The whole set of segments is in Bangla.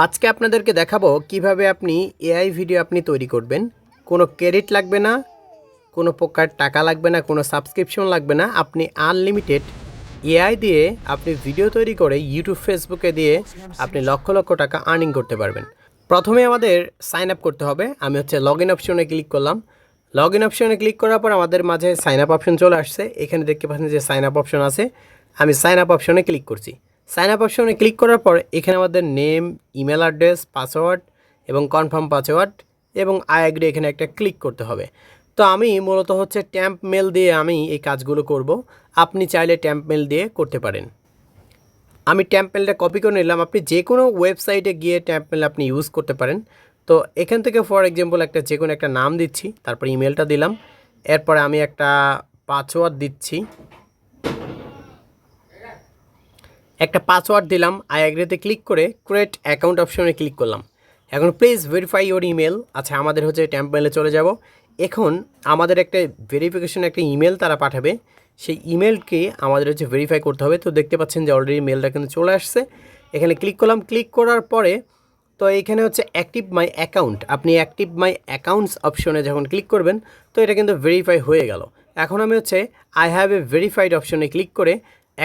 আজকে আপনাদেরকে দেখাবো কিভাবে আপনি এআই ভিডিও আপনি তৈরি করবেন। কোনো ক্রেডিট লাগবে না, কোনো প্রকার টাকা লাগবে না, কোনো সাবস্ক্রিপশন লাগবে না। আপনি আনলিমিটেড এআই দিয়ে আপনি ভিডিও তৈরি করে ইউটিউব, ফেসবুকে দিয়ে আপনি লক্ষ লক্ষ টাকা আর্নিং করতে পারবেন। প্রথমে আমাদের সাইন আপ করতে হবে। আমি লগ ইন অপশনে ক্লিক করলাম। লগ ইন অপশনে ক্লিক করার পর আমাদের মাঝে সাইন আপ অপশন চলে আসছে। এখানে দেখতে পাচ্ছেন যে সাইন আপ অপশন আছে। আমি সাইন আপ অপশনে ক্লিক করছি। সাইন আপ অপশনে ক্লিক করার পর এখানে আমাদের নেম, ইমেল অ্যাড্রেস, পাসওয়ার্ড এবং কনফার্ম পাসওয়ার্ড এবং আই এগ্রি এখানে একটা ক্লিক করতে হবে। তো আমি মূলত ট্যাম্প মেল দিয়ে আমি এই কাজগুলো করব। আপনি চাইলে ট্যাম্প মেল দিয়ে করতে পারেন। আমি ট্যাম্প মেলটা কপি করে নিলাম। আপনি যে কোনো ওয়েবসাইটে গিয়ে ট্যাম্প মেল আপনি ইউজ করতে পারেন। তো এখান থেকে ফর এক্সাম্পল যে কোনো একটা নাম দিচ্ছি, তারপর ইমেলটা দিলাম, এরপরে আমি একটা পাসওয়ার্ড দিচ্ছি, একটা পাসওয়ার্ড দিলাম, আই এগ্রিতে ক্লিক করে ক্রিয়েট অ্যাকাউন্ট অপশনে ক্লিক করলাম। এখন প্লিজ ভেরিফাই ইওর ইমেল। আচ্ছা, আমাদের ট্যাম্প মেলে চলে যাব। এখন আমাদের একটা ভেরিফিকেশন একটা ইমেল তারা পাঠাবে। সেই ইমেলকে আমাদের ভেরিফাই করতে হবে। তো দেখতে পাচ্ছেন যে অলরেডি মেলটা কিন্তু চলে আসছে। এখানে ক্লিক করলাম। ক্লিক করার পরে তো এখানে অ্যাক্টিভ মাই অ্যাকাউন্ট। আপনি অ্যাক্টিভ মাই অ্যাকাউন্টস অপশনে যখন ক্লিক করবেন তো এটা কিন্তু ভেরিফাই হয়ে গেল। এখন আমি আই হ্যাভ এ ভেরিফাইড অপশনে ক্লিক করে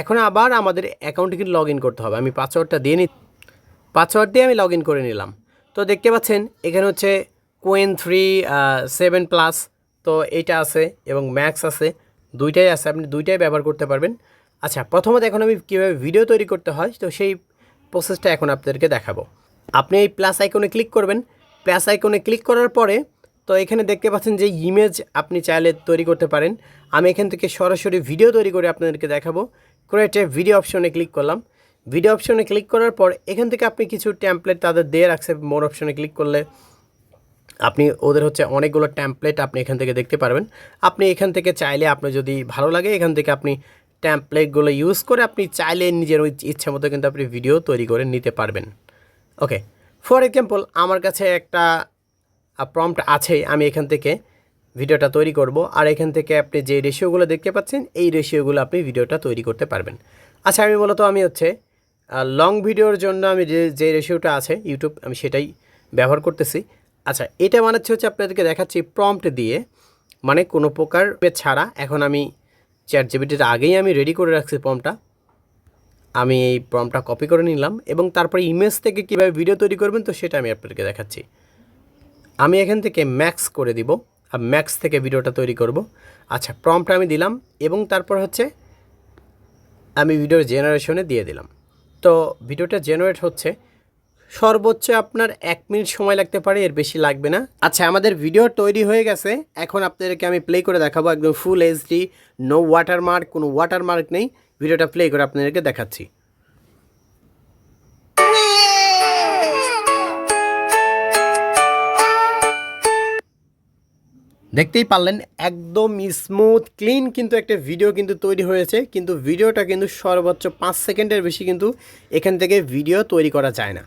এখন আবার আমাদের অ্যাকাউন্টে কিন্তু লগ ইন করতে হবে। আমি পাসওয়ার্ডটা দিয়ে পাসওয়ার্ড দিয়ে আমি লগ ইন করে নিলাম। তো দেখতে পাচ্ছেন এখানে কোয়েন 3 7+, তো এইটা আছে এবং ম্যাক্স আছে, দুইটাই আছে। আপনি দুইটাই ব্যবহার করতে পারবেন। আচ্ছা, প্রথমত এখন আমি কীভাবে ভিডিও তৈরি করতে হয় তো সেই প্রসেসটা এখন আপনাদেরকে দেখাবো। আপনি এই প্লাস আইকনে ক্লিক করবেন। প্লাস আইকনে ক্লিক করার পরে তো এখানে দেখতে পাচ্ছেন যে ইমেজ আপনি চাইলে তৈরি করতে পারেন। আমি এখান থেকে সরাসরি ভিডিও তৈরি করে আপনাদেরকে দেখাবো। ক্রিয়েট এ ভিডিও অপশনে ক্লিক করলাম। ভিডিও অপশনে ক্লিক করার পর এখান থেকে আপনি কিছু টেমপ্লেট তাদের দিয়ে রাখছে। মোর অপশনে ক্লিক করলে আপনি ওদের অনেকগুলো টেমপ্লেট আপনি এখান থেকে দেখতে পারবেন। আপনি এখান থেকে চাইলে আপনি যদি ভালো লাগে এখান থেকে আপনি টেমপ্লেটগুলো ইউজ করে আপনি চাইলে নিজের ইচ্ছা মতো কিন্তু আপনি ভিডিও তৈরি করে নিতে পারবেন। ওকে, ফর এক্সাম্পল আমার কাছে একটা প্রম্পট আছে, আমি এখান থেকে ভিডিওটা তৈরি করব। আর এখান থেকে আপনি যে রেশিওগুলো দেখতে পাচ্ছেন এই রেশিওগুলো আপনি ভিডিওটা তৈরি করতে পারবেন। আচ্ছা, আমি মূলত আমি লং ভিডিওর জন্য আমি যে রেশিওটা আছে ইউটিউব, আমি সেটাই ব্যবহার করতেছি। আচ্ছা, এটা মানে আপনাদেরকে দেখাচ্ছি প্রম্পট দিয়ে, মানে কোনো প্রকার ছাড়া। এখন আমি চ্যাট জিপিটির আগেই আমি রেডি করে রাখছি প্রম্পটটা। আমি এই প্রম্পটটা কপি করে নিলাম এবং তারপরে ইমেজ থেকে কীভাবে ভিডিও তৈরি করবেন তো সেটা আমি আপনাদেরকে দেখাচ্ছি। আমি এখান থেকে ম্যাক্স করে দিব আর ম্যাক্স থেকে ভিডিওটা তৈরি করব। আচ্ছা, প্রম্পটটা আমি দিলাম এবং তারপর আমি ভিডিওর জেনারেশনে দিয়ে দিলাম। তো ভিডিওটা জেনারেট হচ্ছে। সর্বোচ্চ আপনার 1 মিনিট সময় লাগতে পারে, এর বেশি লাগবে না। আচ্ছা, আমাদের ভিডিও তৈরি হয়ে গেছে। এখন আপনাদেরকে আমি প্লে করে দেখাবো একদম ফুল এইচডি, নো ওয়াটারমার্ক, কোনো ওয়াটারমার্ক নেই। ভিডিওটা প্লে করে আপনাদেরকে দেখাচ্ছি। দেখতেই পারলেন একদম স্মুথ ক্লিন কিন্তু একটা ভিডিও কিন্তু তৈরি হয়েছে। কিন্তু ভিডিওটা কিন্তু সর্বোচ্চ 5 সেকেন্ডের বেশি কিন্তু এখান থেকে ভিডিও তৈরি করা যায় না।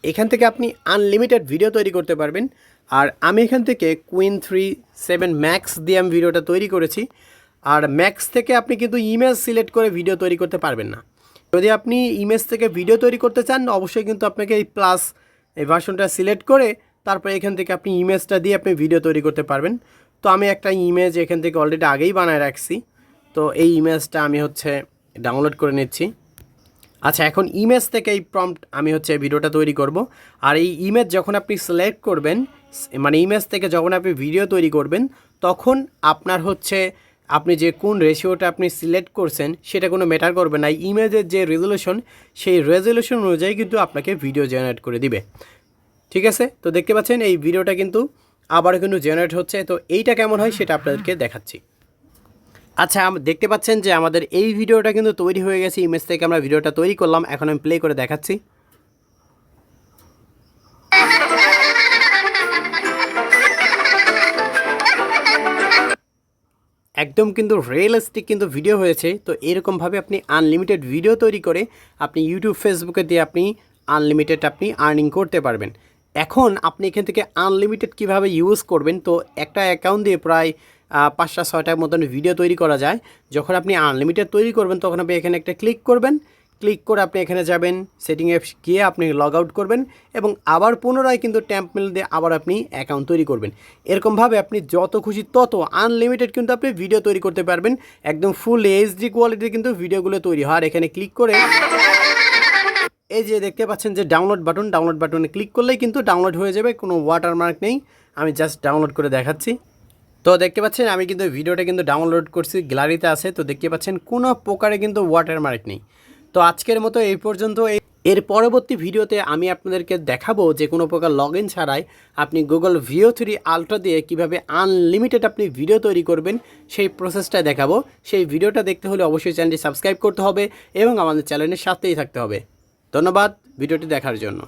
এখান থেকে আপনি আনলিমিটেড ভিডিও তৈরি করতে পারবেন। আর আমি এখান থেকে কুইন 3 7 ম্যাক্স দিয়ে আমি ভিডিওটা তৈরি করেছি। আর ম্যাক্স থেকে আপনি কিন্তু ইমেজ সিলেক্ট করে ভিডিও তৈরি করতে পারবেন না। যদি আপনি ইমেজ থেকে ভিডিও তৈরি করতে চান অবশ্যই কিন্তু আপনাকে এই প্লাস এই ভার্সনটা সিলেক্ট করে তারপর এখান থেকে আপনি ইমেজটা দিয়ে আপনি ভিডিও তৈরি করতে পারবেন। তো আমি একটা ইমেজ এখান থেকে অলরেডি আগেই বানায় রাখছি। তো এই ইমেজটা আমি ডাউনলোড করে নিচ্ছি। আচ্ছা, এখন ইমেজ থেকে এই প্রম্পট আমি ভিডিওটা তৈরি করব। আর এই ইমেজ যখন আপনি সিলেক্ট করবেন, মানে ইমেজ থেকে যখন আপনি ভিডিও তৈরি করবেন তখন আপনার আপনি যে কোন রেশিওটা আপনি সিলেক্ট করছেন সেটা কোনো ম্যাটার করবে না। ইমেজের যে রেজলিউশন সেই রেজলিউশন অনুযায়ী কিন্তু আপনাকে ভিডিও জেনারেট করে দিবে। ঠিক আছে, তো দেখতে পাচ্ছেন এই ভিডিওটা কিন্তু আবারও কিন্তু জেনারেট হচ্ছে। তো এইটা কেমন হয় সেটা আপনাদেরকে দেখাচ্ছি। আচ্ছা, দেখতে পাচ্ছেন যে আমাদের এই ভিডিওটা কিন্তু তৈরি হয়ে গেছে। ইমেজ থেকে আমরা ভিডিওটা তৈরি করলাম। এখন আমি প্লে করে দেখাচ্ছি। একদম কিন্তু রিয়েলিস্টিক কিন্তু ভিডিও হয়েছে। তো এরকমভাবে আপনি আনলিমিটেড ভিডিও তৈরি করে আপনি ইউটিউব, ফেসবুকে দিয়ে আপনি আনলিমিটেড আপনি আর্নিং করতে পারবেন। এখন আপনি এখান থেকে আনলিমিটেড কিভাবে ইউজ করবেন তো একটা অ্যাকাউন্ট দিয়ে প্রায় 5টা 6টার মতন ভিডিও তৈরি করা যায়। যখন আপনি আনলিমিটেড তৈরি করবেন তখন আপনি এখানে একটা ক্লিক করবেন। ক্লিক করে আপনি এখানে যাবেন, সেটিংয়ে গিয়ে আপনি লগ আউট করবেন এবং আবার পুনরায় কিন্তু টেম্পমেল দিয়ে আবার আপনি অ্যাকাউন্ট তৈরি করবেন। এরকমভাবে আপনি যত খুশি তত আনলিমিটেড কিন্তু আপনি ভিডিও তৈরি করতে পারবেন। একদম ফুল এইচডি কোয়ালিটির কিন্তু ভিডিওগুলো তৈরি হয়। আর এখানে ক্লিক করে এই যে দেখতে পাচ্ছেন যে ডাউনলোড বাটনে ক্লিক করলেই কিন্তু ডাউনলোড হয়ে যাবে, কোনো ওয়াটারমার্ক নেই। আমি জাস্ট ডাউনলোড করে দেখাচ্ছি। তো দেখতে পাচ্ছেন আমি কিন্তু ভিডিওটা কিন্তু ডাউনলোড করছি, গ্যালারিতে আছে। তো দেখতে পাচ্ছেন কোনো প্রকারে কিন্তু ওয়াটারমার্ক নেই। তো আজকের মতো এই পর্যন্ত। এর পরবর্তী ভিডিওতে আমি আপনাদেরকে দেখাবো যে কোনো প্রকার লগ ইন ছাড়াই আপনি গুগল ভিও 3 আলট্রা দিয়ে কীভাবে আনলিমিটেড আপনি ভিডিও তৈরি করবেন সেই প্রসেসটা দেখাবো। সেই ভিডিওটা দেখতে হলে অবশ্যই চ্যানেলটি সাবস্ক্রাইব করতে হবে এবং আমাদের চ্যানেলের সাথেই থাকতে হবে। ধন্যবাদ ভিডিওটি দেখার জন্য।